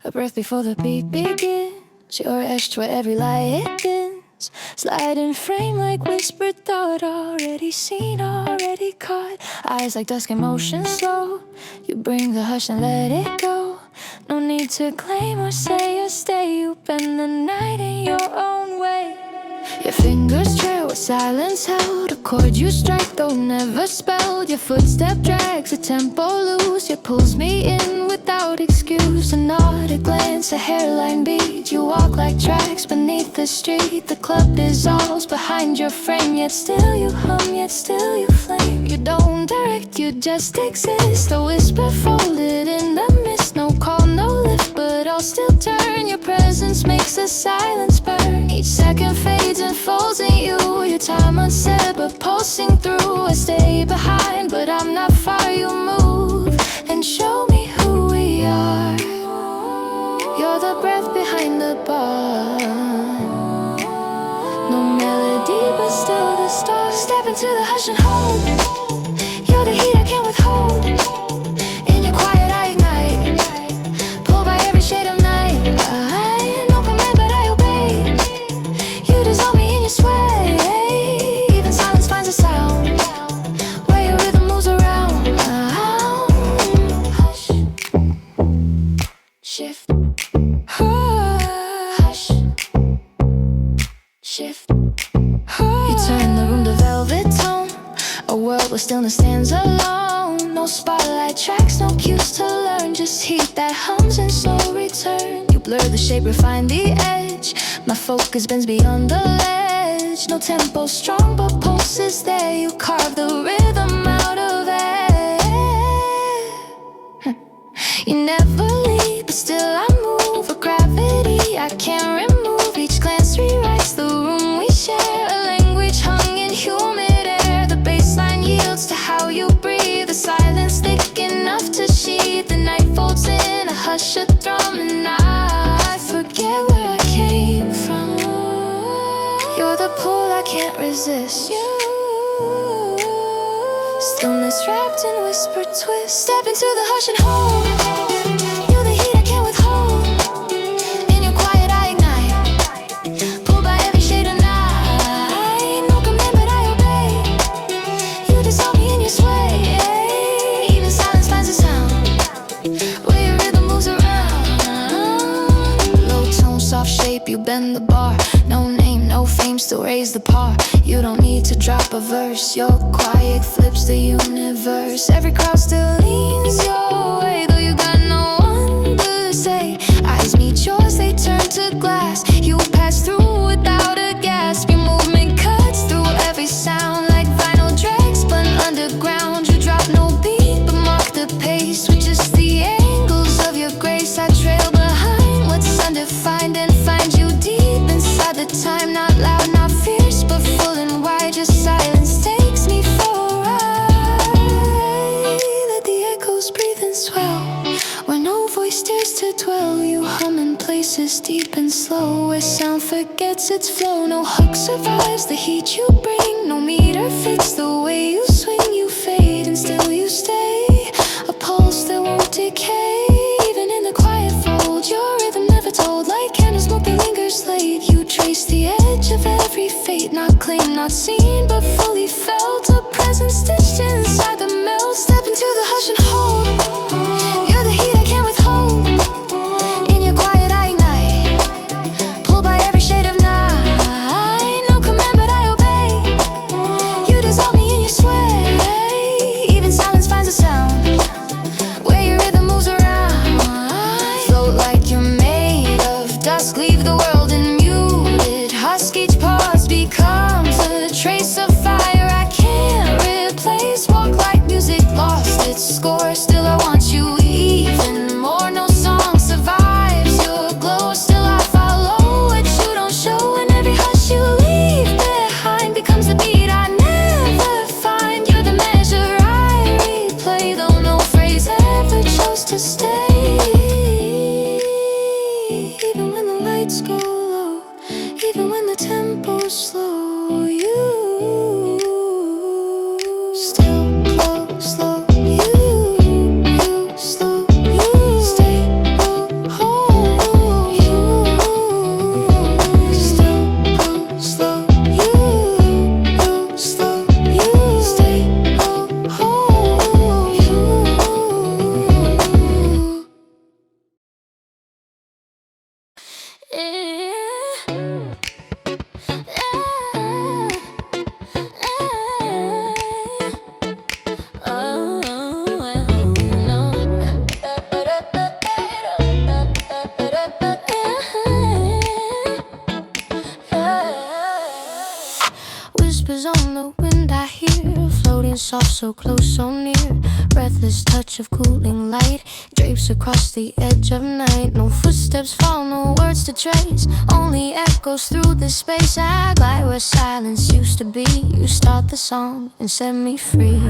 A breath before the beat begins. Your extra every lie it bends. Slide in frame like whispered thought. Already seen, already caught. Eyes like dusk in motion slow. You bring the hush and let it go. No need to claim or say or stay. You bend the night in your own way. Your fingers trail with silence held. A chord you strike though never spelled. Your footstep drags a tempo loose. It pulls me in without excuse. A nod, a glance, a hairline beat. You walk like tracks beneath the street. The club dissolves behind your frame. Yet still you hum, yet still you flame. You don't direct, you just exist. A whisper folded in the mist. No call, no lift, but I'll still turn. Your presence makes the silence burn. Each second fades and folds in you. Your time unsaid but pulsing through. I stay behind but I'm not far. You move and show me who we are. You're the breath behind the bar. No melody but still the star. Step into the hush and hold. You're the heat I can't withhold. In your quiet I ignite. Pulled by every shade of night. I no command but I obey. You dissolve me in your sway. Even silence finds a sound where your rhythm moves around. Hush, shift, hush, shift. You turn the room to velvet tone. A world where stillness stands alone. No spotlight tracks, no cues to learn. Just heat that hums and slow return. You blur the shape, refine the edge. My focus bends beyond the ledge. No tempo strong, but pulse is there. You carve the rhythm out of air. You never leave, but still I move. A gravity I can't remove. Each glance rewrites the room we share. A language hung in humid air. The baseline yields to how you breathe. The silence thick enough to sheathe. The night folds in a hush, a drum, and I forget where I came from. You're the pull I can't resist. Stillness wrapped in whispered twist. Step into the hush and hold. You're the heat I can't withhold. In your quiet I ignite. Pulled by every shade of night. No command but I obey. You dissolve me in your sway. Even silence finds a sound where your rhythm moves around. Low tone, soft shape, you bend the bar. No name, no fame, still raise the par. You don't need to drop a verse. Your quiet flips the universe. Every crowd still leans your way, though you got no one to say. Eyes meet yours, they turn to glass. You pass through without a gasp. Your movement cuts through every sound like vinyl dregs spun underground. You drop no beat, but mark the pace with just the angles of your grace. I trail behind what's undefined and find you deep inside the time. Not loud, not fierce, but full and wide. Just silence takes me for a ride. Let the echoes breathe and swell where no voice dares to dwell. You hum in places deep and slow where sound forgets its flow. No hook survives the heat you bring. No meter fits the way you swing. You fade and still you stay. A pulse that won't decay. Even in the quiet fold, your rhythm never told. Like candle smoke that lingers late. You trace the edge of every fate. Not claimed, not seen, but fully felt. A presence stitched inside the melt. Step into the hush and hold. You're the heat I can't withhold. In your quiet I ignite. Pulled by every shade of night. No command but I obey. You dissolve me in your sway. Even silence finds a sound where your rhythm moves around. Float like you're made of dust. Leave the world in muted husk. Each pause becomes a trace of fire I can't Whispers on the wind I hear, floating soft, so close, so near. Breathless touch of cooling light drapes across the edge of night. No footsteps fall, no words to trace, only echoes through the space. I glide where silence used to be. You start the song and set me free.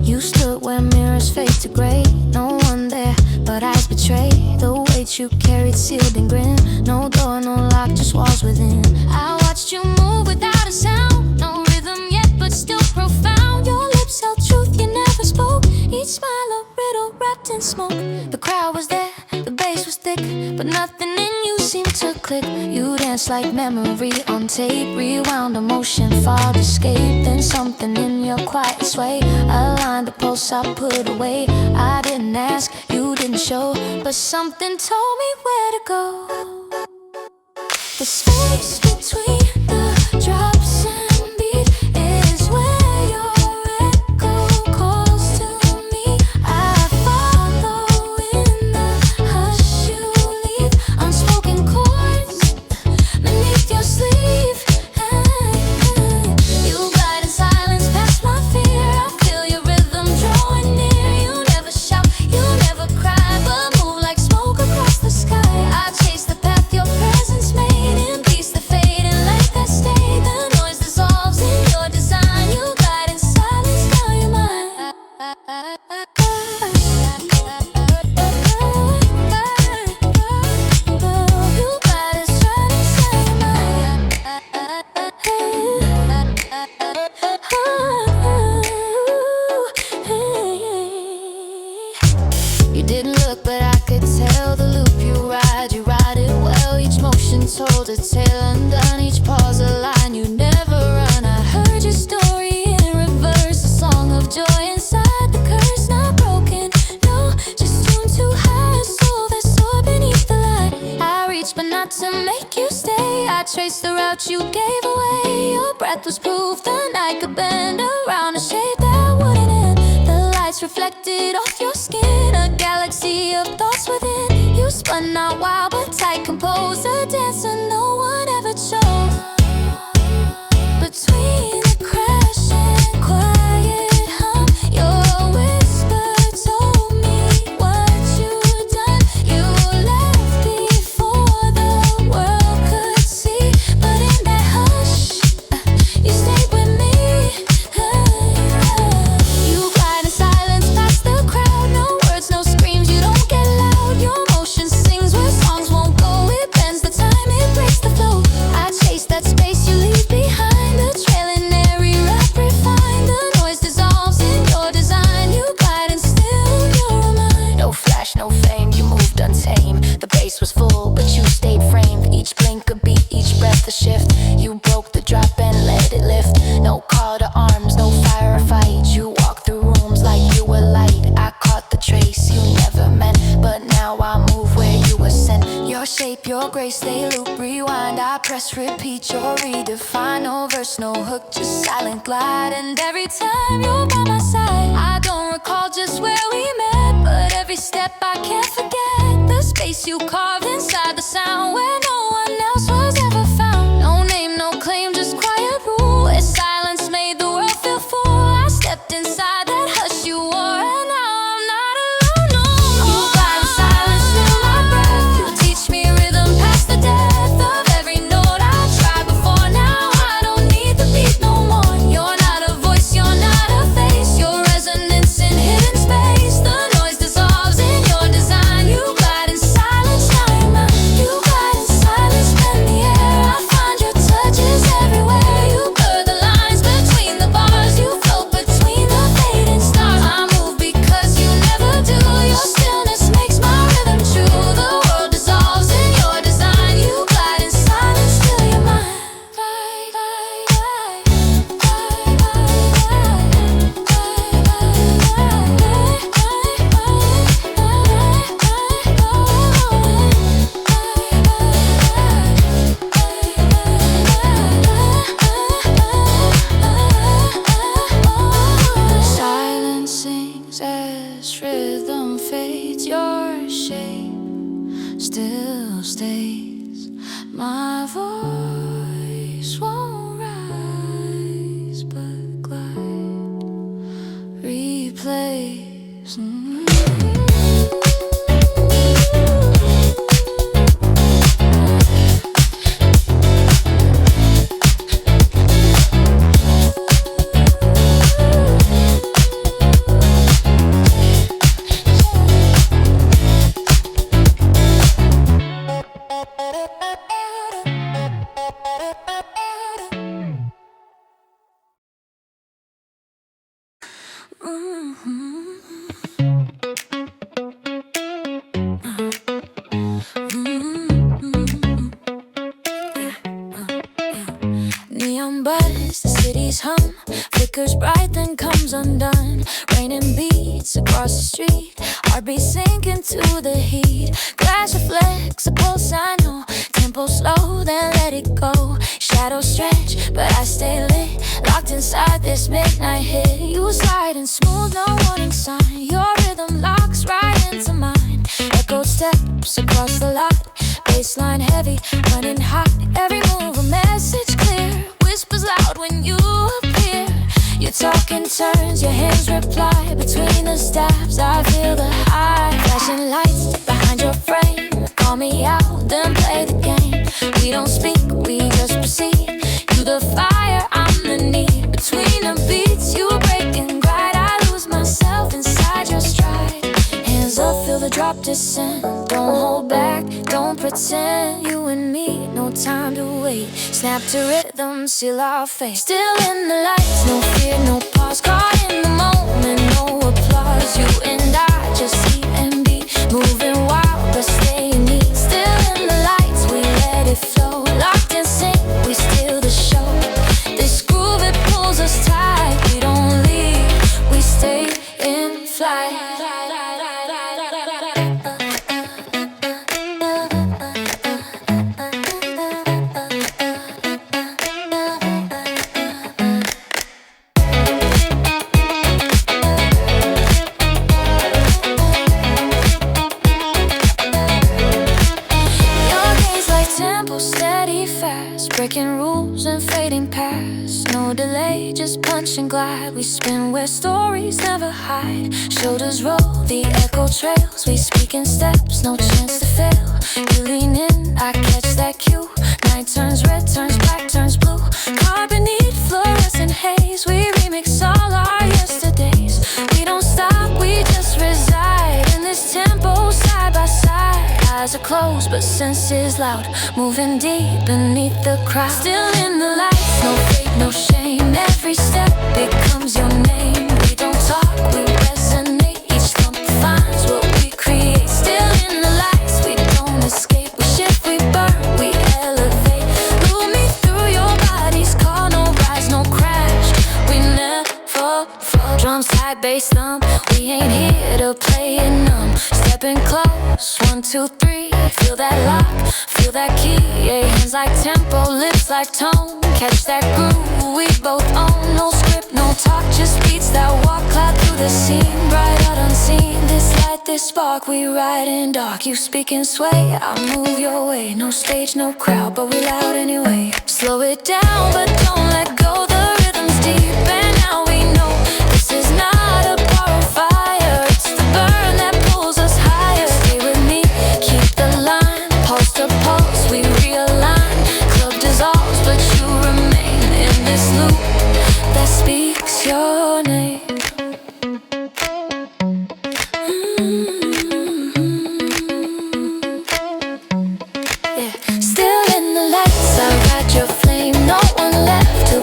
You stood where mirrors fade to gray, no one there but eyes betray. The weight you carried sealed in grin, no door, no lock, just walls within. I watched you move without a sound, no rhythm yet but still profound. Your lips held truth you never spoke, each smile a riddle wrapped in smoke. The crowd was there, the bass was thick, but nothing in you seemed to click. You danced like memory on tape, rewound emotion, far escape. Then something in your quiet sway aligned the pulse I put away. I didn't ask, you didn't show, but something told me where to go. The space between the drops and beat is where your echo calls to me. I follow in the hush you leave, unspoken chords beneath your sleeve. You glide in silence past my fear. I feel your rhythm drawing near. You never shout, you never cry, but move like smoke across the sky. I chase the path your presence made. You didn't look, but I could tell the loop you ride it well. Each motion told a tale undone, each pause a line you never run. I heard your story in reverse, a song of joy inside the curse. Not broken, no, just tuned too high, a soul that soared beneath the light. I reached, but not to make you stay. I traced the route you gave away. Your breath was proof the night could bend around a shape that wouldn't end. The lights reflected off your skin, a galaxy of thoughts within. You spun out wild but tight, composed a dancer no one ever chose. Between the crash and quiet hum, your whisper told me what you'd done. You left before the world could see, but in that hush, you stayed with me. You glide in silence past the crowd, no words, no screams, you don't get loud. Your motion sings where songs won't go, it bends the time, it breaks the flow. I chase that space you leave behind, the trail in every rap refined. The noise dissolves in your design, you glide and still you're mine. No flash, no fame, you moved untamed. The bass was full, but you stayed framed. Each blink a beat, each breath a shift. You broke the drop and let it lift. No call to arms, no fire or fight. You walked through rooms like you were light. I caught the trace you never meant, but now I move where you were sent. Your shape, your grace, they loop, rewind. I press, repeat, you're redefined. No verse, no hook, just silent glide. And every time you're by my side, I don't recall just where we met, but every step I can't forget. The space you carved inside the sound, where no one else was ever found. No name, no claim, just quiet rule, where silence made the world feel full. I stepped inside that hush you wore, and now I'm not alone, no. You glide in silence through my breath. You teach me rhythm past the death of every note I tried before. Now I don't need the beat no more. You're not a voice, you're not a face, your resonance in hidden space. The noise dissolves in your design. You glide in silence, now you're mine. You glide in still stays. My voice won't rise, but glide replays. Neon buzz, the city's hum, flickers bright then comes undone. Raining beats across the street, heartbeat sinking to the heat. Glass reflects a pulse I know, tempo slow then let it go. Shadows stretch but I stay lit, locked inside this midnight hit. You sliding smooth, no warning sign, your rhythm locks right into mine. Echoed steps across the lot, baseline heavy, running hot. Every move a message clear, whispers loud when you appear. You talk in turns, your hands reply. Between the steps I feel the high. Flashing lights behind your frame, call me out, then play the game. We don't speak, we just proceed. You the fire, I'm the need. Between the beats, you break and glide. I lose myself inside your stride. Hands up, feel the drop descend. Don't hold back, don't pretend. You and me, no time to wait. Snap to rhythm, seal our fate. Still in the lights, no fear, no pause. Caught in the moment, no applause. You and I just see and be moving wild, but staying neat. Still in the lights, we let it flow. Locked in sync, we steal the show. This groove, it pulls us tight. We don't leave, we stay in flight. Steady fast, breaking rules and fading past. No delay, just punch and glide. We spin where stories never hide. Shoulders roll, the echo trails. We speak in steps, no chance to fail. You lean in, I catch that cue. Night turns red, turns black, turns blue. Caught beneath fluorescent haze. We remix all our yesterdays. We don't stop, we just reside in this tempo side by side. Eyes are closed but senses loud, moving deep beneath the crowd. Still in the lights, no fake, no shame. Every step becomes your name. We don't talk, we resonate. Each thump defines what we create. Still in the lights, we don't escape. We shift, we burn, we elevate. Move me through your body's call. No rise, no crash, we never fall. Drums high, bass thump. We ain't here to play it numb. Stepping close, 1, 2, 3. Feel that lock, feel that key. Yeah, hands like tempo, lips like tone. Catch that groove, we both own. No script, no talk, just beats that walk. Cloud through the scene, bright out unseen. This light, this spark, we ride in dark. You speak and sway, I move your way. No stage, no crowd, but we loud anyway. Slow it down, but don't let go. The rhythm's deep and now we know this is not a borrowed fire. It's the burn that pulls us higher. Stay with me, keep the line. Pulse to pulse, we realign. Club dissolves, but you remain in this loop that speaks your name. Yeah. Still in the lights, I ride your flame. No one left to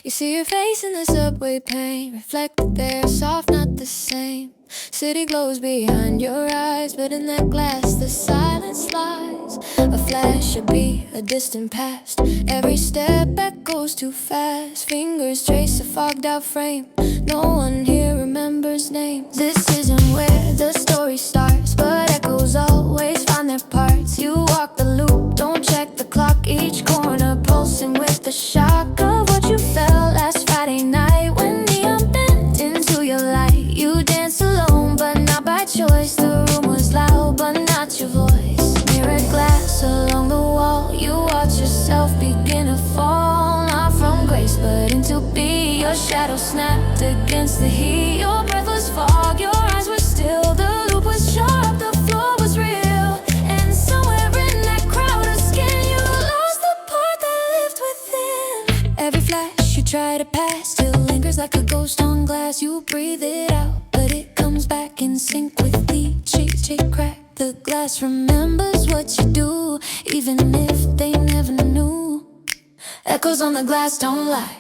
You see your face in the subway pane, reflected there, soft, not the same. City glows behind your eyes, but in that glass the silence lies. A flash, a beat, a distant past. Every step back goes too fast. Fingers trace a fogged out frame. No one here remembers names. This isn't where the story starts, but echoes always find their parts. You walk the loop, don't check the clock. Each corner pulsing with the shock of what you felt last Friday night. When neon bent into your light, you danced alone, but not by choice. The room was loud, but not your voice. Mirrored glass along the wall, you watch yourself begin to fall. Not from grace, but into be. Your shadow snapped against the heat. Your breath was fog, your eyes were still. The loop was sharp, the floor was real. And somewhere in that crowd of skin, you lost the part that lived within. Every flash you try to pass still lingers like a ghost on glass. You breathe it out, but it comes back in sync with the cheek crack. The glass remembers what you do, even if they never knew. Echoes on the glass don't lie.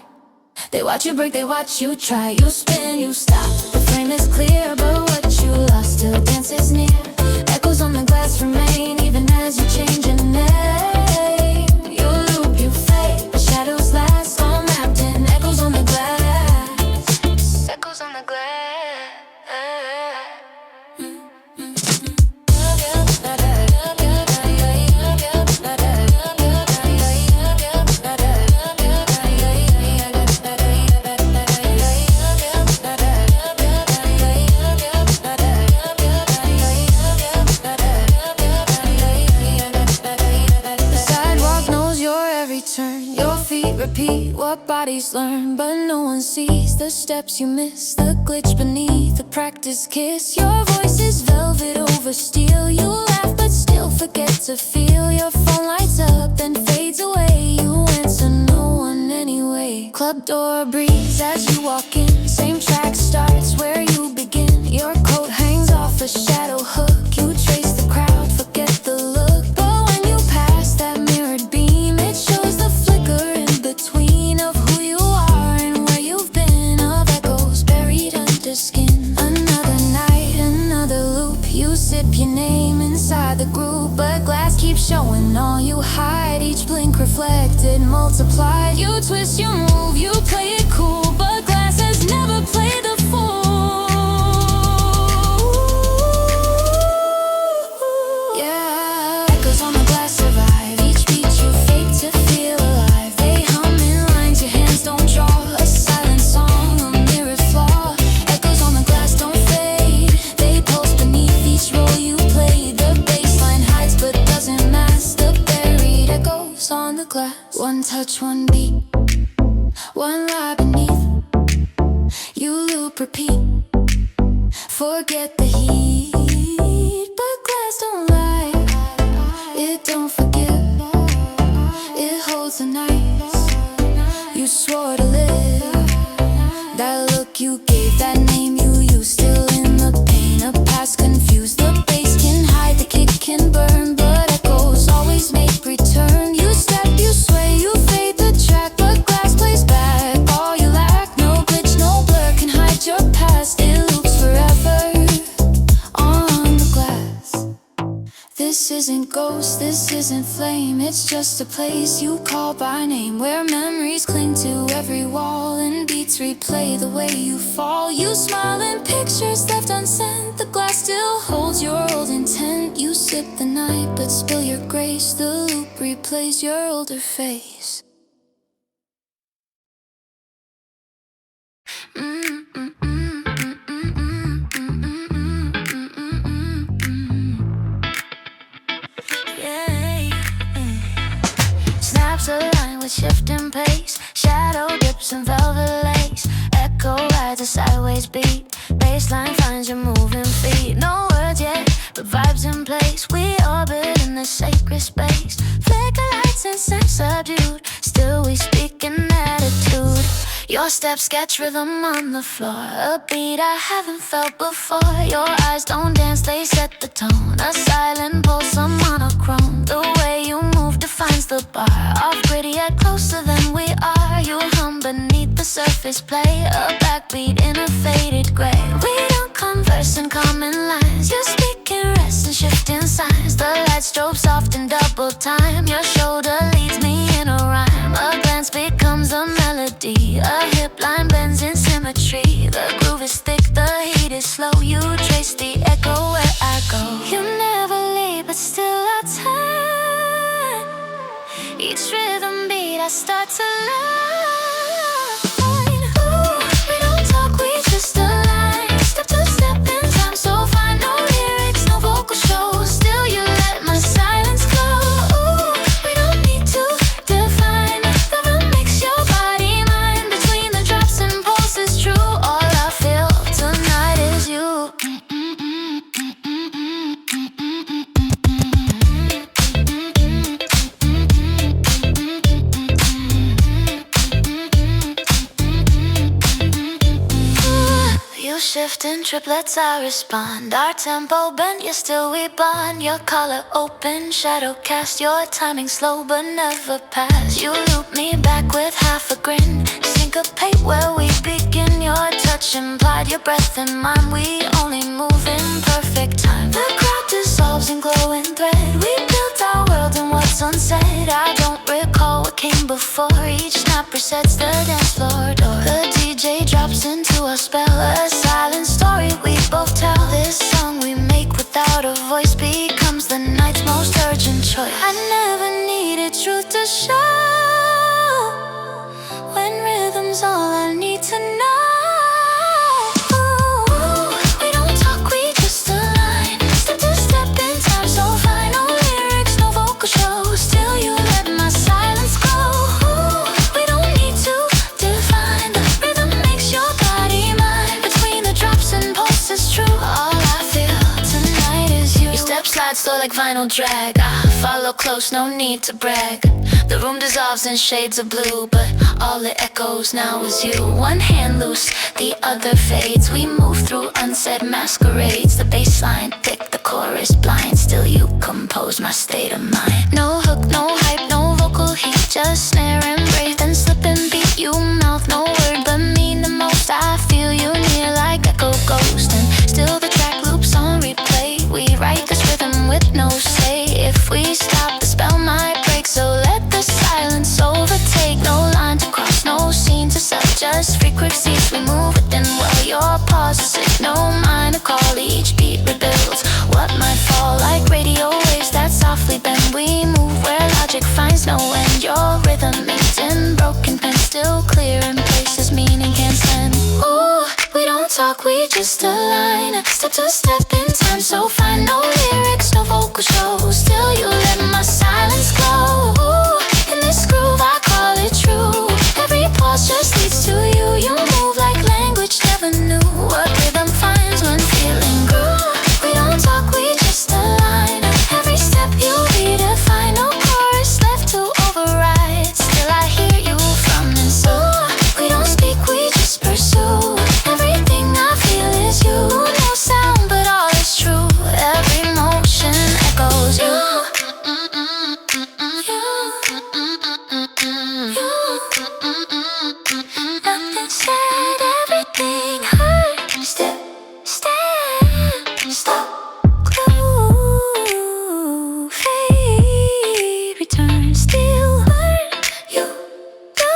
They watch you break, they watch you try. You spin, you stop. The frame is clear, but what you lost still dances near. Echoes on the glass remain, even as you change your name. You loop, you fade, but shadows last. All mapped in echoes on the glass. Echoes on the glass. Repeat what bodies learn, but no one sees the steps you miss, the glitch beneath the practice kiss. Your voice is velvet over steel. You laugh but still forget to feel. Your phone lights up then fades away. You answer no one anyway. Club door breeze as you walk in. Same track starts where you begin. Your coat hangs off a shadow hook. You trace the crowd, forget the look. But when you pass that mirrored beam, it shows the flicker in between of who you are and where you've been. Of echoes buried under skin. Another night, another loop. You sip your name inside the group, but glass keeps showing all you hide. Each blink reflected, multiplied. You twist, you move, you play it cool, but glass has never played the fool. Yeah, echoes on the glass survive. Each beat you fake to feel alive. They hum in lines, your hands don't draw. A silent song, a mirrored flaw. Echoes on the glass don't fade. They pulse beneath each role you play. The baseline hides but doesn't mask the buried echoes on the glass. One touch, one beat, one lie beneath. You loop, repeat, forget the heat. But glass don't lie, it don't forgive. It holds the nights you swore to live. That look you gave, that name you used, still in the pain of past confused. The bass can hide, the kick can burn, but echoes always make return. You step, you sway, you fade the track, but glass plays back all you lack. No glitch, no blur can hide your past. It loops forever on the glass. This isn't ghost, this isn't flame. It's just a place you call by name, where memories cling to every wall and beats replay the way you fall. You smile in pictures left unsent. The glass still holds your old intent. You sip the night but spill your grace. The loop replays your older face. Snaps align with shifting pace. Shadow dips in velvet lace. Echo rides a sideways beat. Baseline finds your moving feet. No words yet, but vibes in place. We orbit in the sacred space. Flicker lights and sense subdued. Still we speak in attitude. Your steps sketch rhythm on the floor. A beat I haven't felt before. Your eyes don't dance, they set the tone. A silent pulse, a monochrome. The way you move defines the bar. Off grid yet closer than we are. You hum beneath the surface play, a backbeat in a faded gray. We don't converse in common lines. You speak in rest and shift in signs. The lights strobe soft in double time. Your shoulder leads me in a rhyme. A glance becomes a melody. A hip line bends in symmetry. The groove is thick, the heat is slow. You trace the echo where I go. You never leave, but still I turn. Each rhythm beat I start to learn. Ooh, we don't talk, we just align. Step to step in time so fine. No lyrics, no vocal shows. Still you let my silence glow. Ooh, we don't need to define. Rhythm makes your body mine. Between the drops and pulses true. All I feel tonight is you. You shift in triplets, I respond. Our tempo bent, yet still we bond. Your collar open, shadow cast. Your timing slow but never pass. You loop me back with half a grin. Syncopate where we begin. Your touch implied, your breath in mine. We only move in perfect time. The crowd dissolves in glowing thread. We built our world and what's unsaid. I don't recall what came before. Each snap resets the dance floor door. The DJ drops into a spell, a silent story we both tell. This song we make without a voice becomes the night's most urgent choice. I never needed truth to show. When rhythm's all I need to know. Ooh, we don't talk, we just align. Step to step in time so fine. No lyrics, no vocal shows. Still you let my silence glow. Ooh, we don't need to define. The rhythm makes your body mine. Between the drops and pulses true. All I feel tonight is you. Your steps slide slow like vinyl drag. I follow close, no need to brag. The room dissolves in shades of blue, but all it echoes now is you. One hand loose, the other fades. We move through unsaid masquerades. The bass line thick, the chorus blind. Still you compose my state of mind. No hook, no hype, no vocal heat. Just snare and break, then slip and beat. You mouth no word, but mean the most. I feel you near like echo ghost. And still the track loops on replay. We write this rhythm with no say. If we stop, the spell might break. So let the silence overtake. No line to cross, no scene to set. Just frequencies we move within. While your pauses ignore mine to call. Each beat rebuilds what might fall like radio waves that softly bend. We move where logic finds no end. Your rhythm is in broken pen, still clear in places meaning can't send. Ooh, we don't talk, we just align. Step to step in time so fine. No lyrics, no vocal shows. Still you let my silence glow. Ooh, in this groove I call it true. Every pause just leads to you. You move like language never knew. What rhythm finds when feeling groove. We don't talk, we just align. Every step you redefine. No chorus left to override. Still I hear you from inside. We don't speak, we just pursue. Everything I feel is you. No sound, but all is true. Every motion echoes you. Nothing said, everything heard. Step, step, stop, clue, fade, return, still burn. You do,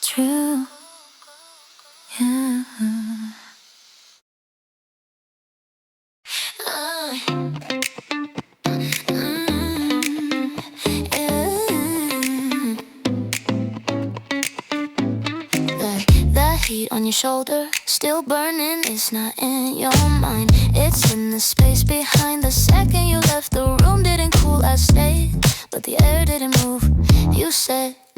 true, yeah. The heat on your shoulder, still burning, it's not in your mind. It's in the space behind. The second you left the room didn't cool, I stayed.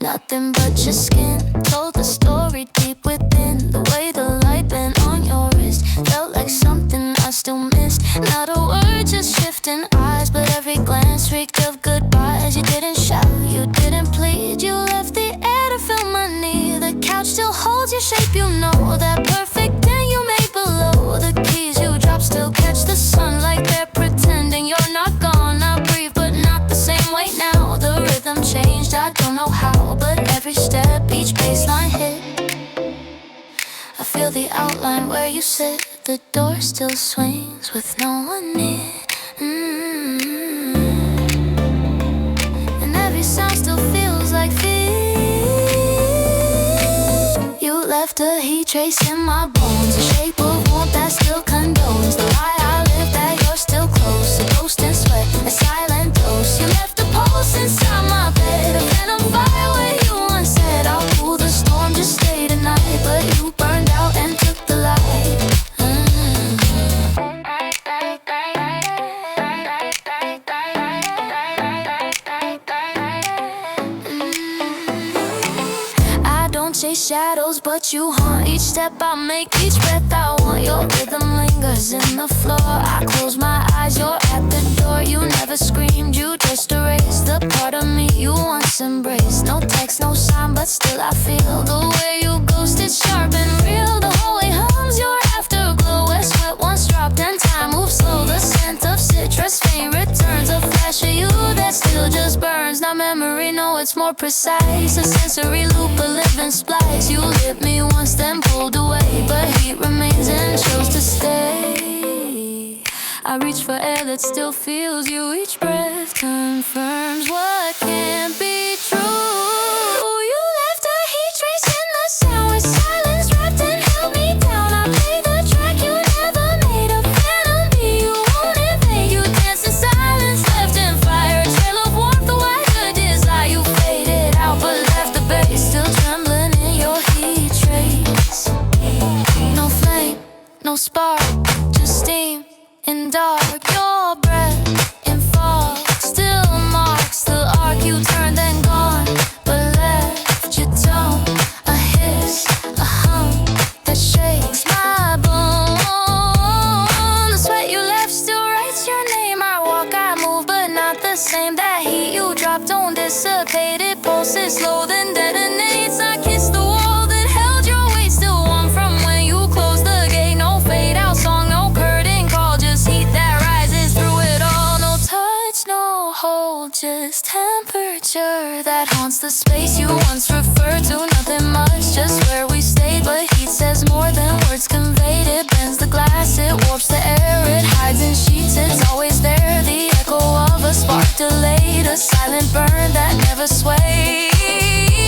nothing but your skin. Told the story deep within. The way the light bent on your wrist felt like something I still missed. Not a word, just shifting eyes, but every glance reeked of goodbyes. You didn't shout, you didn't plead, you left the air to fill my need. The couch still holds your shape, you know that perfect dent you made below. The keys you dropped still catch the sun like they're pretending you're not gone. I breathe, but not the same way now. The rhythm changed, I don't know how, but every step, each baseline hit. I feel the outline where you sit. The door still swings with no one near. And every sound still feels like fear. You left a heat trace in my bones, a shape of warmth that still condones the lie I live, that you're still close. A ghost in sweat, a silent dose. You left a pulse inside my bed, a venom fire where you once said I'll cool the storm, just stay tonight. But you burned out and took the light. I don't chase shadows, but you haunt each step I make, each breath I want. Your rhythm lingers in the floor. I close my eyes, you're at the door. You never screamed, you just erased the part of me you once embraced. No text, no sign, but still I feel the way you ghosted, sharp and real. The hallway hums your afterglow, where sweat once dropped and time moves slow. The scent of citrus faint returns, a flash of you that still just burns. Not memory, no, it's more precise. A sensory loop, a living splice. You lit me once, then pulled away, but heat remains and chose to stay. I reach for air that still feels you. Each breath confirms what can't be true. You left a heat trace in the sound, with silence wrapped and held me down. I play the track you never made, a phantom beat you won't invade. You danced in silence, left in fire, a trail of warmth, the white good desire. You faded out, but left the bass still trembling in your heat trace. No flame, no spark, just steam in dark. Your breath in fog still marks the arc. You turned then gone, but left your tone, a hiss, a hum that shakes my bones. The sweat you left still writes your name. I walk, I move, but not the same. That heat you dropped don't dissipate. It pulses slow, then detonates. I kiss the wall that held your weight, still warm from when you closed the gate. No fade out song, no curtain call, just heat that rises through it all. No touch, no hold, just temperature that haunts the space you once referred to. Nothing much, just where we stayed, but heat says more than words conveyed. It bends the glass, it warps the air, it hides in sheets. It's always there, the echo of a spark delayed, a silent burn that never swayed.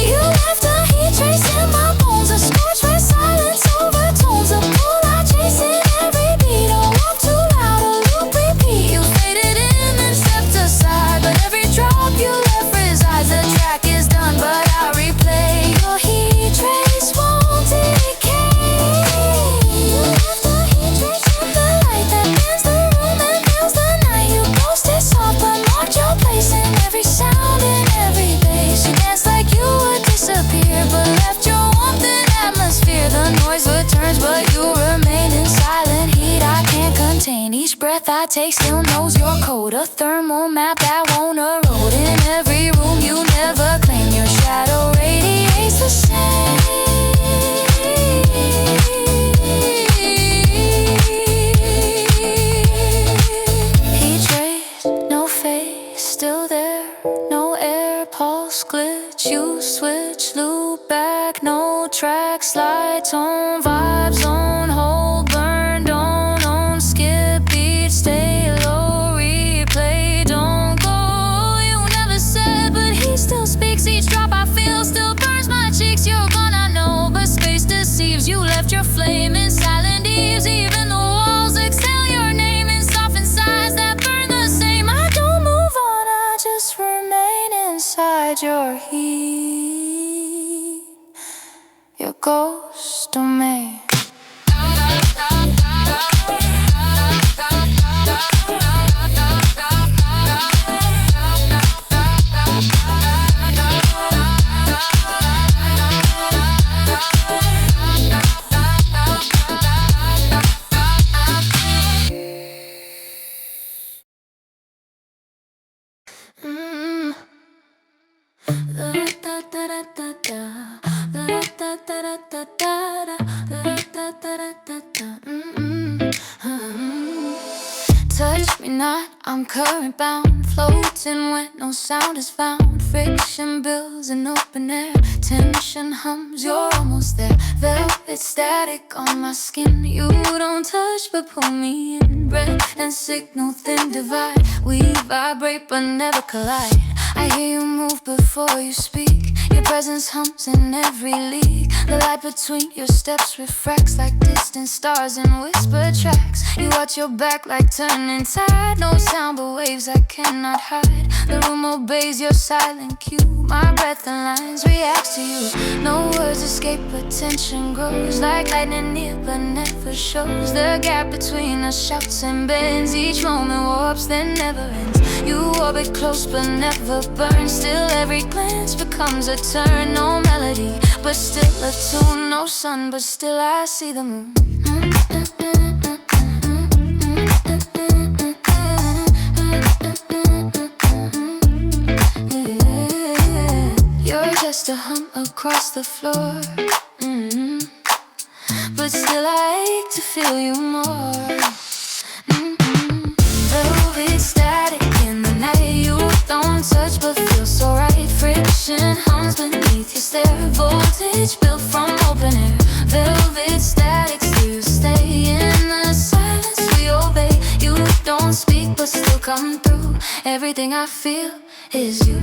You left a heat trace in my bones, a scorch where silence overtones, a pull I chase in every beat. A walk too loud, a loop repeat. You faded in and stepped aside, but every drop you left resides. The track is done, but I replay. Your heat trace won't decay. You left a heat trace in the light that bends the room and fills the night. You ghosted soft, but marked your place in every sound and every bass. You danced like you would disappear, but left your warmth and atmosphere. The noise returns, but you remain in silent heat I can't contain. Each breath I take still knows your code, a thermal map that won't erode. In every room you never claim, your shadow radiates the same. Heat trace, no face, still there, no air, pulse glitch. You switch, loop back, no track, slide tone, vibes on hold, burn, don't own, skip beat, stay low, replay, don't go. You never said, but he still speaks. Each drop I feel still burns my cheeks. You're gone, I know, but space deceives. You left your flame in silent eaves. Even the walls exhale your name in softened sighs that burn the same. I don't move on, I just remain inside your heat, your ghost domain. Mm. Touch me not, I'm current bound, floating when no sound is found. Friction builds in open air, tension hums, you're almost there. Velvet static on my skin, you don't touch but pull me in. Breath and signal thin divide, we vibrate but never collide. I hear you move before you speak, your presence hums in every league. The light between your steps refracts like distant stars in whisper tracks. You watch your back like turning tide, no sound but waves I cannot hide. The room obeys your silent cue, my breath and lines reacts to you. No words escape but tension grows, like lightning near but never shows. The gap between us shouts and bends, each moment warps then never ends. You orbit close but never burn, still every glance becomes a turn. No melody but still a tune, no sun but still I see the moon. You're just a hum across the floor, but still I ache to feel you more. Velvet static in the night, you don't touch but feel so right. Friction hums beneath your stare, voltage built from open air. Velvet static, still you stay in the silence we obey. You don't speak but still come through, everything I feel is you.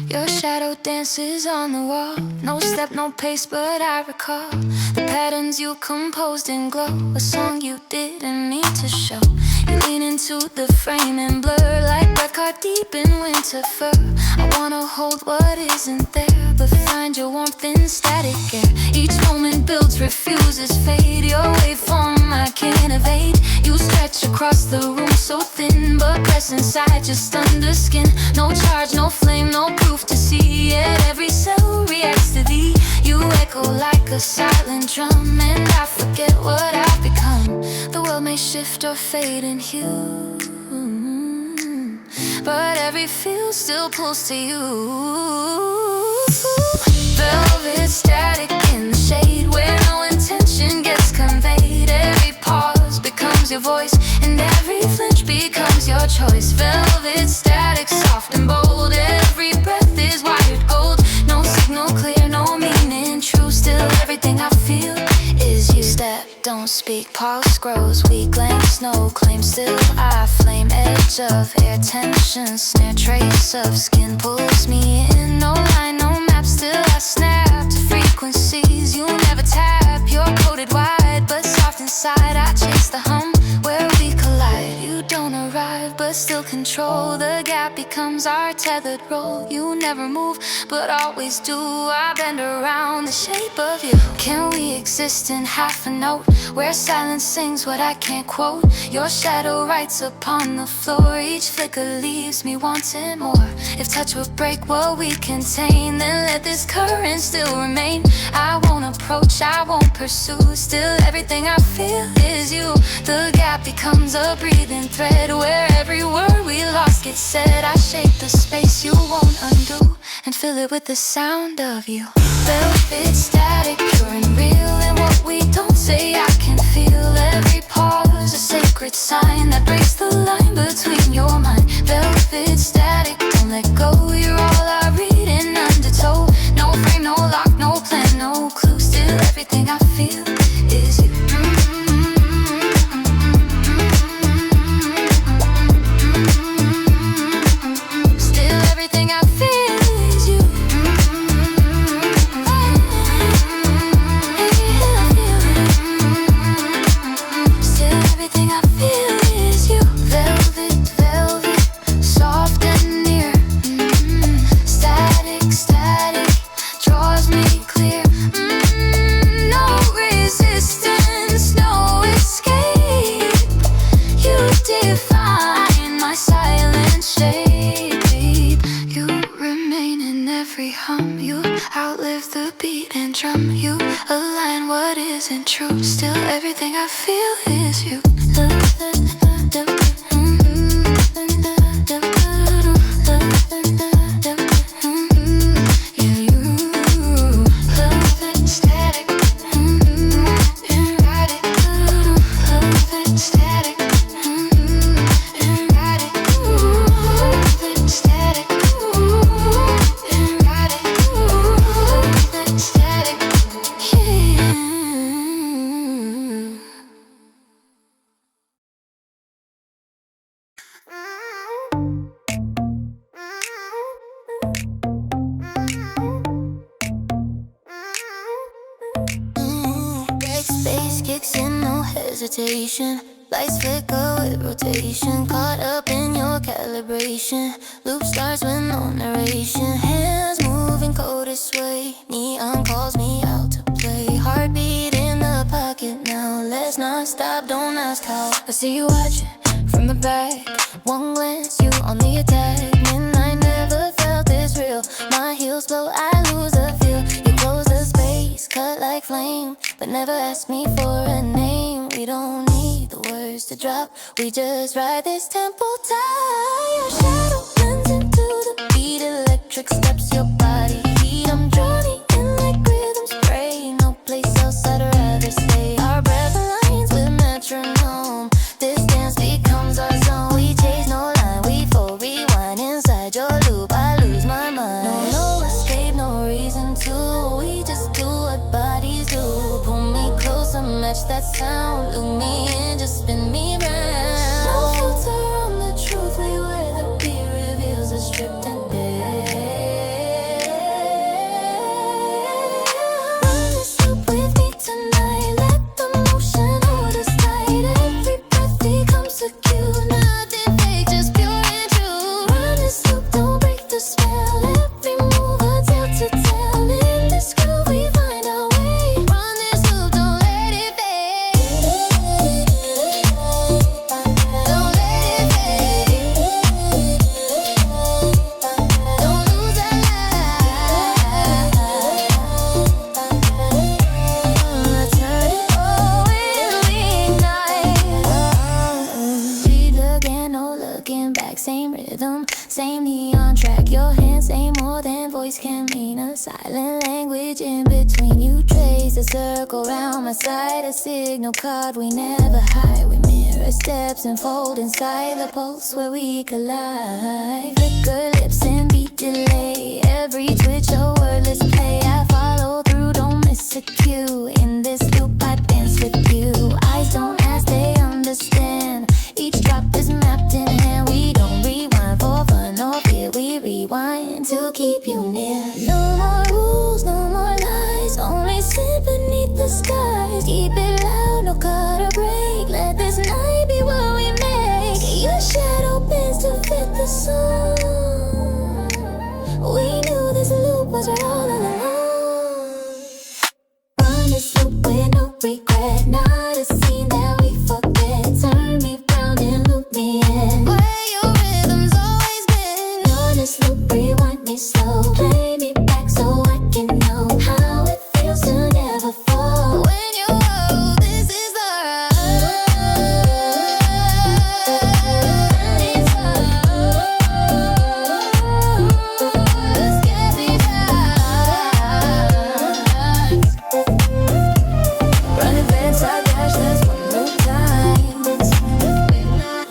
Your shadow dances on the wall, no step, no pace, but I recall the patterns you composed in glow, a song you didn't need to show. You lean into the frame and blur like red card deep in winter fur. I wanna hold what isn't there, but find your warmth in static air. Each moment builds, refuses fade, your waveform I can't evade. You stretch across the room so thin, but press inside just under skin. No charge, no flame, no proof to see, yet every cell reacts to thee. You echo like a silent drum, and I forget what I've become. The world may shift or fade in hue, but every feel still pulls to you. Velvet static in the shade, where no intention gets conveyed. Every pause becomes your voice, and every flinch becomes your choice. Velvet static, soft and bold, every breath is wired gold. No signal clear, no meaning true, still everything I feel is you. Step, don't speak, pulse grows, weak lengths, no claim, still I flame. Edge of air tension, snare, trace of skin pulls me in. No line, no map, still I snap to frequencies you never tap. You're coded wide, but soft inside, I chase the hum where we collide. You don't arrive, but still control, the gap becomes our tethered role. You never move, but always do, I bend around the shape of you. Can we exist in half a note, where silence sings what I can't quote? Your shadow writes upon the floor, each flicker leaves me wanting more. If touch would break what we contain, then let this current still remain. I won't approach, I won't pursue, still everything I feel is you. The gap becomes a breathing thread, where every word we lost gets said. I shape the space you won't undo, and fill it with the sound of you. Velvet static, pure and real, and what we don't say I can feel. Every pause a sacred sign that breaks the line between your mind. Velvet static, don't let go, you're all I read in undertow. No frame, no lock, no plan, no clue, still everything I feel is you. Still everything I feel is you. Still everything I feel is you. Velvet, velvet, soft and near. Static, static, draws me clear. No real what isn't true. Still, everything I feel is you. Space kicks in, no hesitation. Lights flicker with rotation. Caught up in your calibration. Loop starts with no narration. Hands moving, cold to sway. Neon calls me out to play. Heartbeat in the pocket now. Let's not stop, don't ask how. I see you watching from the back. One glance, you on the attack. Midnight never felt this real. My heels blow, I lose the feel. You close the space, cut like flame, but never ask me for a name. We don't need the words to drop. We just ride this tempo tie. Your shadow blends into the beat. Electric steps your body heat. I'm drowning in like rhythm spray. No place else I'd rather stay. Our breath aligns with metronome. This dance becomes our zone. We chase no line, we full rewind. Inside your loop, I lose my mind. No escape, no reason to. We just do what bodies do. Pull me closer, match that sound. Look me in, just spin me round. No filter on the truth, we wear the beat reveals us stripped and bare. Run this loop with me tonight. Let the motion hold us tight. Every breath becomes a cue. Nothing fake, just pure and true. Run this loop, don't break the spell. Every move a tale to tell. In this groove we find our way. Run this loop, don't let it fade. Don't let it fade. Don't lose that light. Turn it on when we ignite. Breathe again, no looking back. Same rhythm, same neon track. Your hands say more than voice can mean. A silent language in between. You trace a circle round my side. A signal card we never hide. We mirror steps and fold inside the pulse where we collide. Flicker lips and beat delay. Every twitch a wordless play. I follow through, don't miss a cue. In this loop I dance with you. Eyes don't ask, they understand. Each drop is mapped in hand. We don't rewind for fun or fear. We rewind to keep you near. No more rules, no more lies. Only sit beneath the skies. Keep it loud, no cut or break. Let this night be what we make. Your shadow bends to fit the song. We knew this loop was right all along. Run this loop with no regret. Not a scene that we forget. Turn me round and loop me in. Where your rhythm's always been. Run this loop, rewind me slow. Play me back so I can know how it feels to never fall. When you know this is the let's get me back. Run advance, I dash, that's one more time.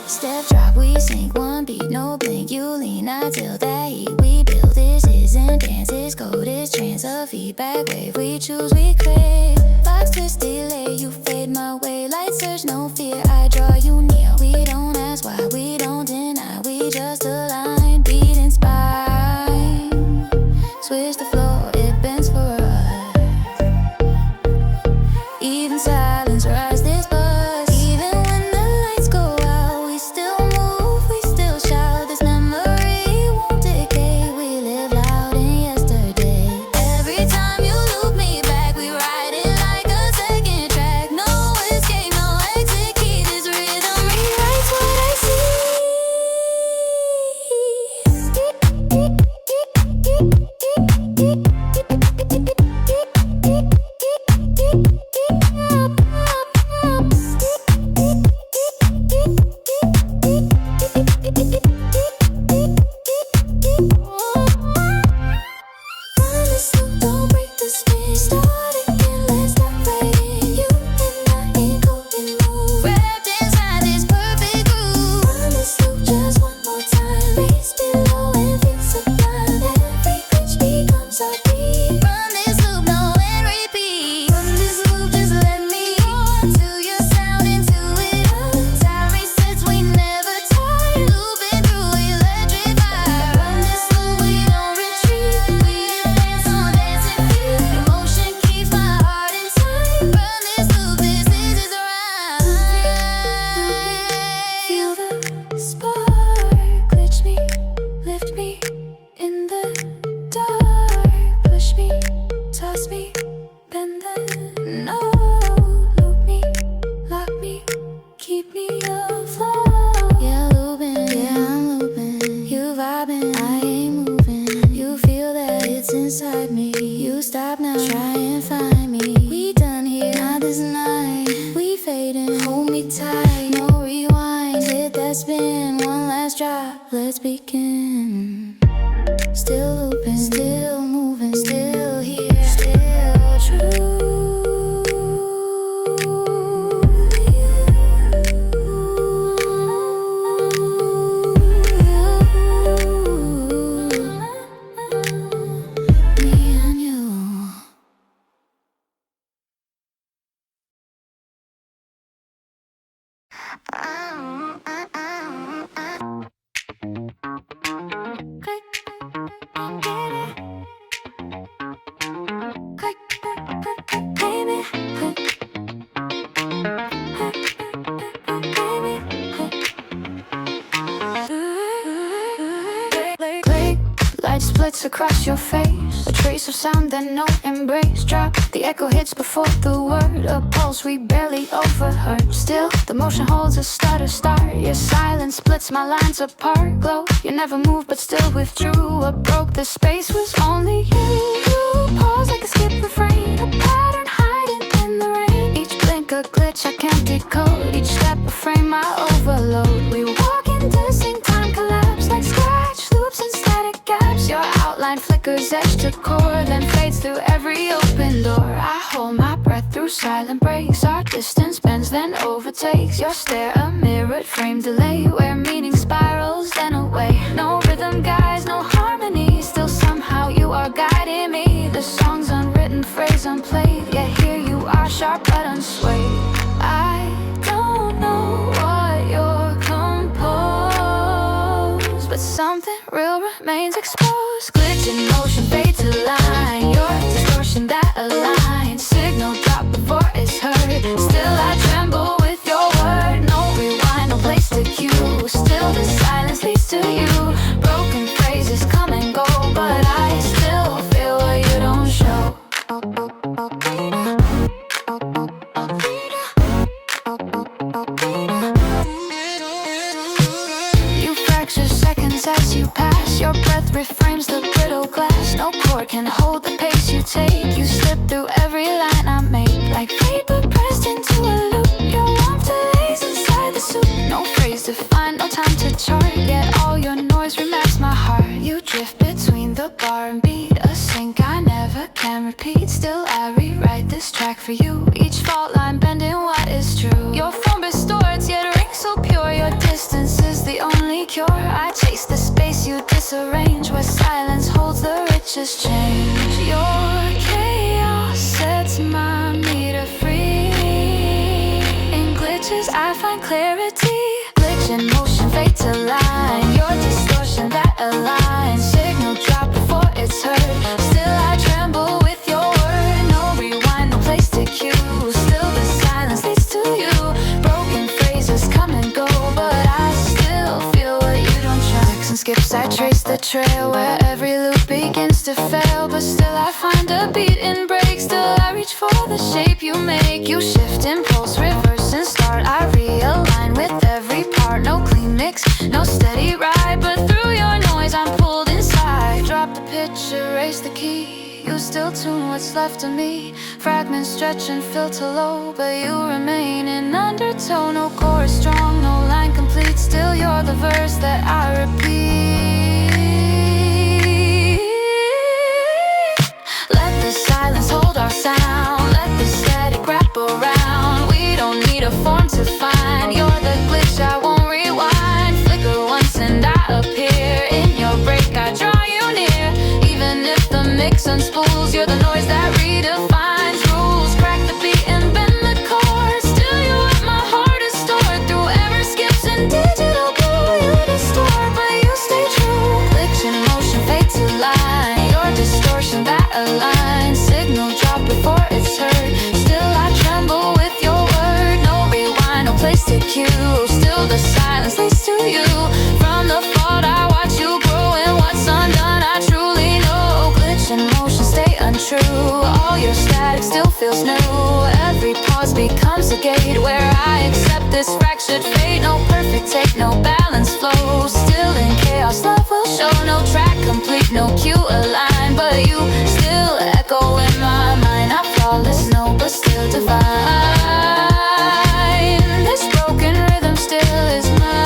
Step drop, we sink, one beat, no blink. You lean, I till that heat. We build this isn't dance, it's code, it's trance. A feedback wave, we choose, we crave. Box twist, delay, you fade my way. Light surge, no fear, I draw you near. We don't ask why, we don't deny. We just align, beat and spine. Switch the floor, it bends for us. Even silence rise this buzz. Even when the lights go out, we still move, we still shout. This memory won't decay. We live loud in yesterday. Every time you loop me back, we ride it begin. Still looping, still moving, still here, still true. Me and you. Light splits across your face, a trace of sound that no embrace. Drop, the echo hits before the word, a pulse we barely overheard. Still, the motion holds a stutter start. Your silence splits my lines apart. Glow, you never moved but still withdrew. What broke the space was only you. Pause like a skip refrain, a pattern hiding in the rain. Each blink a glitch I can't decode, each step a frame I overload. We walk into sync, time collapse like scratch loops and static gaps. Your outline flickers edge to core, then fades through every open door. I hold my breath through silent breaks. Our distance bends, then overtakes. Your stare, a mirrored frame delay, where meaning spirals, then away. No rhythm guides, no harmony, still somehow you are guiding me. The song's unwritten, phrase unplayed, yet here you are, sharp but unswayed. I don't know what you're composed, but something real remains exposed. Glitch in motion, fade to line. Your distortion that aligns. Signal drop before it's heard. Still I tremble with your word. No rewind, no place to cue. Still the silence leads to you. Broken phrases come and go, but I still feel what you don't show. You fracture seconds as you pass. Your breath reframes the brittle glass. No chord can hold the pace you take. You slip through every line I make, like vapor pressed into a loop. Your warmth delays inside the soup. No phrase to find, no time to chart, yet all your noise remaps my heart. You drift between the bar and beat, a sync I never can repeat. Still I rewrite this track for you, each fault line bending what is true. Your form distorts, yet rings so pure. Your distance is the only cure. I chase the space you disarrange, where silence holds the richest change. Your chaos sets my meter free. In glitches I find clarity. Glitch in motion, fade to line. Your distortion that aligns. Signal drop before it's heard. Still I tremble with your word. No rewind, no place to cue. Still the silence leads to you. Broken phrases come and go, but I still feel what you don't try. And skips I trace the trail, where every loop begins to fail, but still I find a beat in break. Still I reach for the shape you make. You shift, impulse, reverse and start. I realign with every part. No clean mix, no steady ride, but through your noise I'm pulled inside. Drop the pitch, erase the key. You still tune what's left of me. Fragments stretch and filter low, but you remain in undertow. No chorus strong, no line complete. Still you're the verse that I repeat. Let the silence hold our sound. Let the static wrap around. We don't need a form to find. You're the glitch I won't rewind. Flicker once and I appear. In your break I draw you near. Even if the mix unspools, you're the noise that redefines rules. Crack the beat and bend the chords. Still you at my heart is stored. Through error skips and digital glue, you distort but you stay true. Glitch in motion, fade to line. Your distortion that aligns. Signal drop before it's heard. Still I tremble with your word. No rewind, no place to cue. Still the silence leads to you. From the fault I watch you grow, and what's undone I truly know. Glitch in motion, stay untrue. All your static still feels new. Every pause becomes a gate, where I accept this fractured fate. No perfect take, no balance flow. Still in chaos, love will show. No track complete, no cue aligned, but you still echo in my mind. Not flawless, no, but still divine. This broken rhythm still is mine.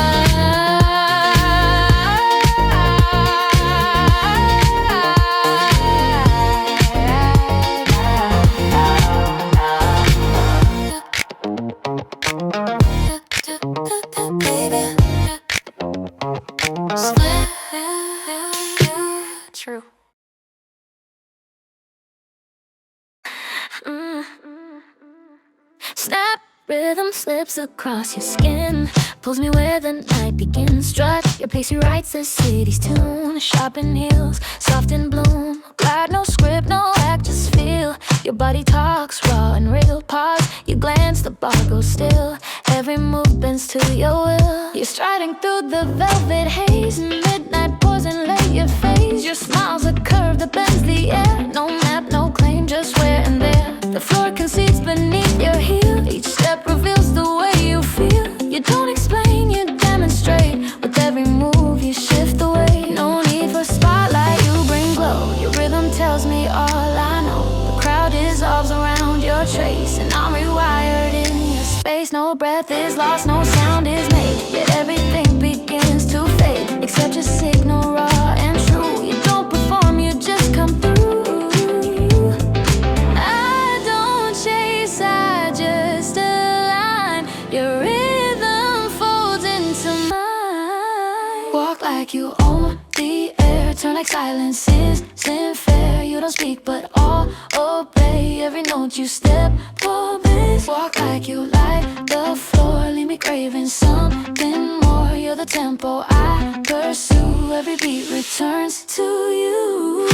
Snap, rhythm slips across your skin, pulls me where the night begins. Strut, your pace rewrites the city's tune. Sharpened heels, soft in bloom. Glad no script, no act, just feel. Your body talks raw and real. Pause, you glance, the bar goes still. Every move bends to your will. You're striding through the velvet haze. Midnight pours and lay your face. Your smile's a curve that bends the air. No map, no claim, just where and there. The floor concedes beneath your heel. Each step reveals the way you feel. You don't explain, you demonstrate. With every move you shift the weight. No need for spotlight, you bring glow. Your rhythm tells me all I know. The crowd dissolves around your trace, and I'm rewired in your space. No breath is lost, no sound is made. Yet everything begins to fade, except your signal raw and true. You don't perform, you just come through. I don't chase, I just align. Your rhythm folds into mine. Walk like you own the air, turn like silence isn't fair. You don't speak but all obey. Every note you step obeys. Walk like you light the floor, leave me craving something more. You're the tempo I pursue. Every beat returns to you.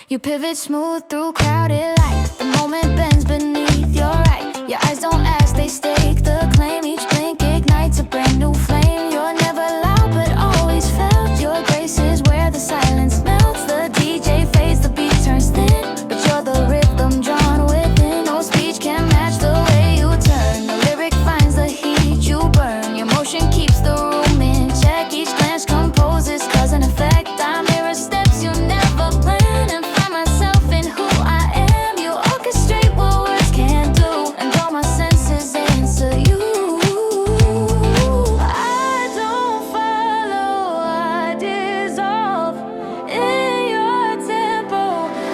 You pivot smooth through crowded light. The moment bends beneath your right. Your eyes don't ask, they stake the claim. Each blink ignites a brand new flame. You're never loud but always felt. Your grace is where the silence melts. The DJ fades, the beat turns thin, but you're the rhythm drawn within. No speech can match the way you turn. The lyric finds the heat you burn. Your motion keeps the room in check. Each glance composes cause and effect. I mirror steps you never planned, and find myself in who I am. You orchestrate what words can't do, and all my senses answer you. I don't follow, I dissolve in your tempo.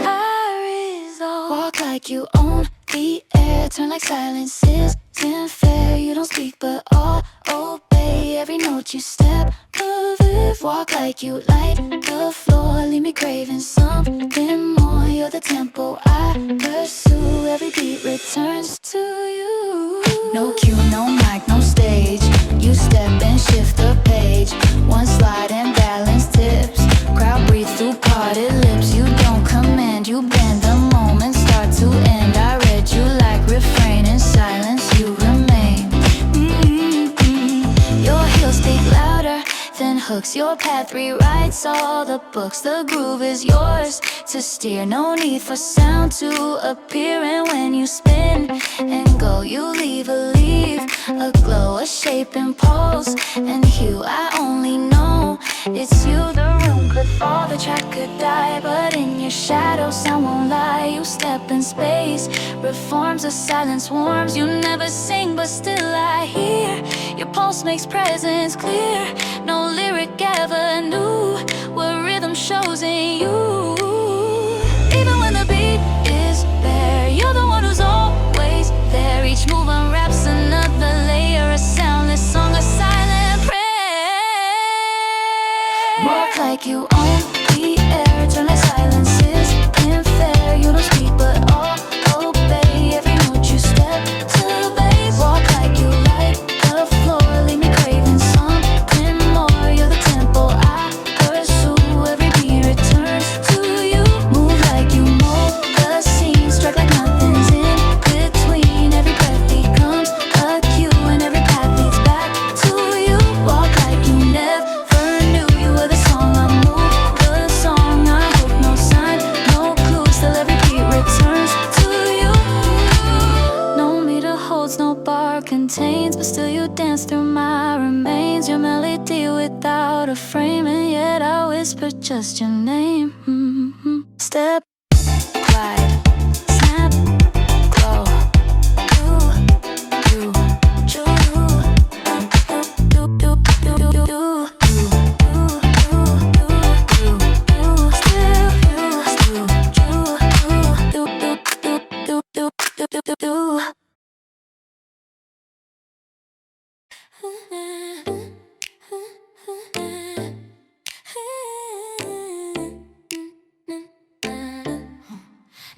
I resolve. Walk like you own the air, turn like silence isn't fair. You don't speak but all obey. Every note you step above. Walk like you light the floor, leave me craving something more. You're the tempo I pursue. Every beat returns to you. No cue, no mic, no stage. You step and shift the page. One slide and balance tips. Crowd breathe through parted lips. You don't command, you bend. The moment start to end. I read you like refrain. In silence you remain. Your heels speak louder than hooks. Your path rewrites all the books. The groove is yours to steer. No need for sound to appear. And when you spin and go, you leave a glow, a shape and pulse and hue. I only know it's you. The room could fall, the track could die, but in your shadow sound won't lie. You step in space, reforms, the silence warms. You never sing but still I hear. Your pulse makes presence clear. No lyric ever knew what rhythm shows in you. Even when the beat is bare, you're the one who's always there. Each move unwraps another layer, a soundless song, a silent prayer. Walk like you own the air, turn like silences unfair. You don't speak but all obey. Every note you step to base. Walk like you light the floor, leave me craving something more. You're the tempo I pursue. Every beat returns to you. Move like you mold the scene, strike like nothing's in between. Every breath becomes a cue, and every path leads back to you. Walk like you never knew. You were the song I move, the song I hope. No sign, no clue, still every beat returns to you. No meter holds, no bar contains, but still you dance through my remains. Your melody without a frame, and yet I whisper just your name. Step, glide, snap, glow. You,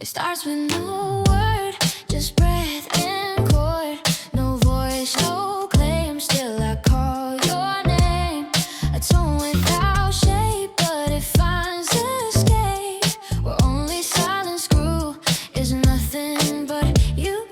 It starts with no word, just breath and chord. No voice, no claim, still I call your name. A tone without shape, but it finds escape. Where only silence grew is nothing but you.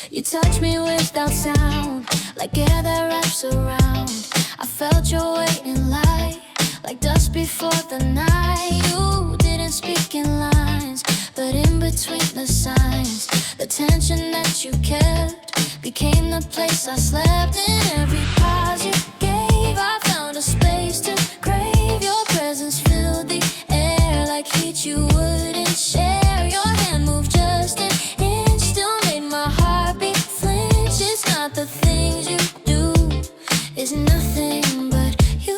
You touch me without sound, like air that wraps around. I felt your weight in light, like dust before the night. You didn't speak in lines, but in between the signs, the tension that you kept became the place I slept in. Every pause you gave, I found a space to crave. Your presence filled the air like heat you wouldn't share. Your hand moved just an inch, still made my heart beat flinch. It's not the things you do, it's nothing but you.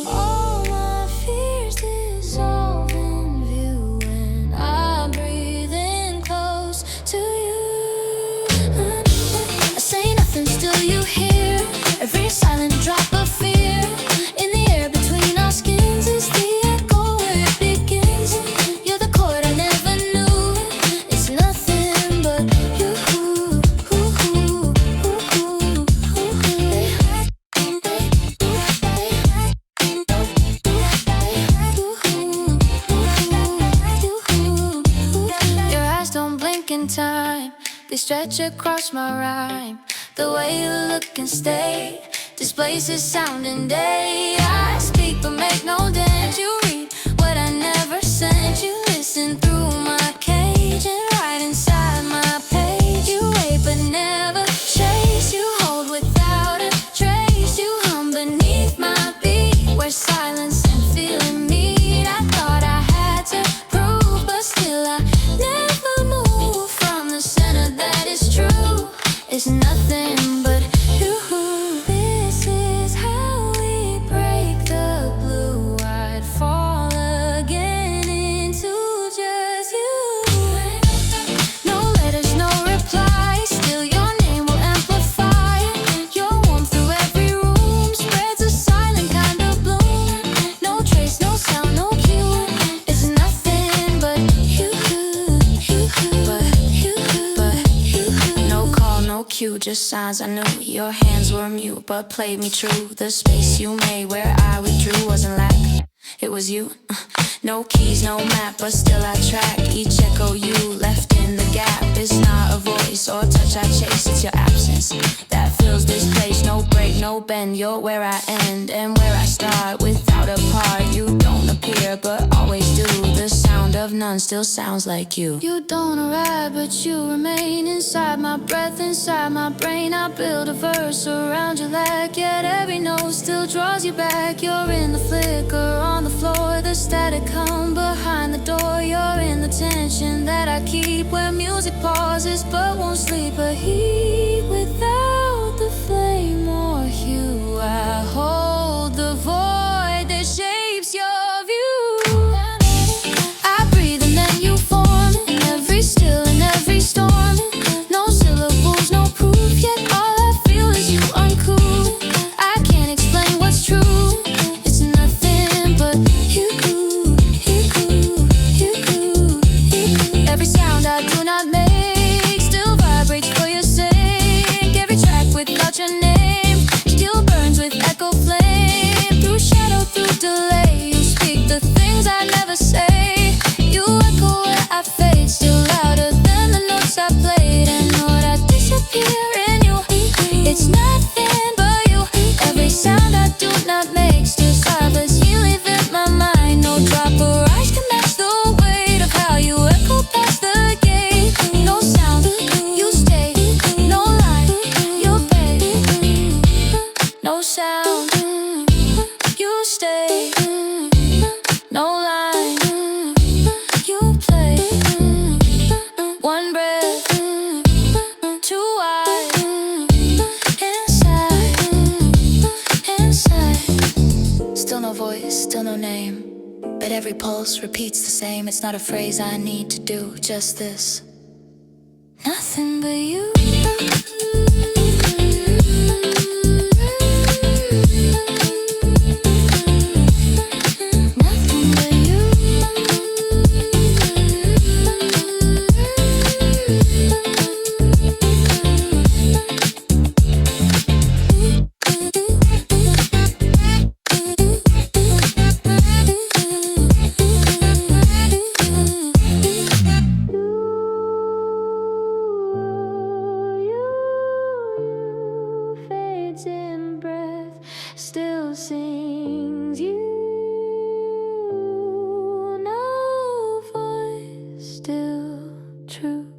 All my fears dissolve in view when I breathe in close to you. I say nothing, still you hear every silent drop of fear. In the air between our skins is the echo where it begins. You're the chord I never knew, it's nothing but you. Your eyes don't blink in time, they stretch across my rhyme. The way you look and stay displaces sound and day. I speak but make no dent. You read what I never sent. You listen through my cage and write inside my page. You wait but never chase. You hold without a trace. You hum beneath my beat where silence and feeling meet. I thought I had to prove, but still I never move from the center that is true. It's nothing but you. This is how we break the blue. I'd fall again into just you. No letters, no reply, still your name will amplify. Your warmth through every room spreads a silent kind of bloom. No trace, no sound, no cue. It's nothing but you. No call, no cue, just signs I knew. Your hands were mute but played me true. The space you made where I withdrew wasn't lack, it was you. No keys, no map, but still I track each echo you left in the gap. It's not a voice or touch I chase, it's your absence that fills this place. No break, no bend, you're where I end and where I start. Without a part, you don't appear but always do. The sound of none still sounds like you. You don't arrive but you remain inside my breath, inside my brain. I build a verse around your lack, yet every note still draws you back. You're in the flicker on the floor, the static come behind the door. You're in the tension that I keep where music pauses but won't sleep. A heat without the flame or hue. I hold the void that shapes your view. I breathe and then you form in every still and every storm. No syllables, no proof, yet all I feel is you uncool. I can't explain what's true, it's nothing but you. Every sound I do not make still vibrates for your sake. Every track without your name still burns with echo flame. Through shadow, through delay, you speak the things I never say. You echo where I fade, still louder than the notes I played. And Lord, I disappear in you, it's nothing but you. Every sound I do not make still silence, you leave in my mind. No drop or rise can match the weight of how you echo past the gate. No sound, you stay. No line, you pay. No sound, you stay. No line, you play. One breath, too wide. Inside. Still no voice, still no name, but every pulse repeats the same. It's not a phrase I need to do, just this. Nothing but you. Nothing but you. true.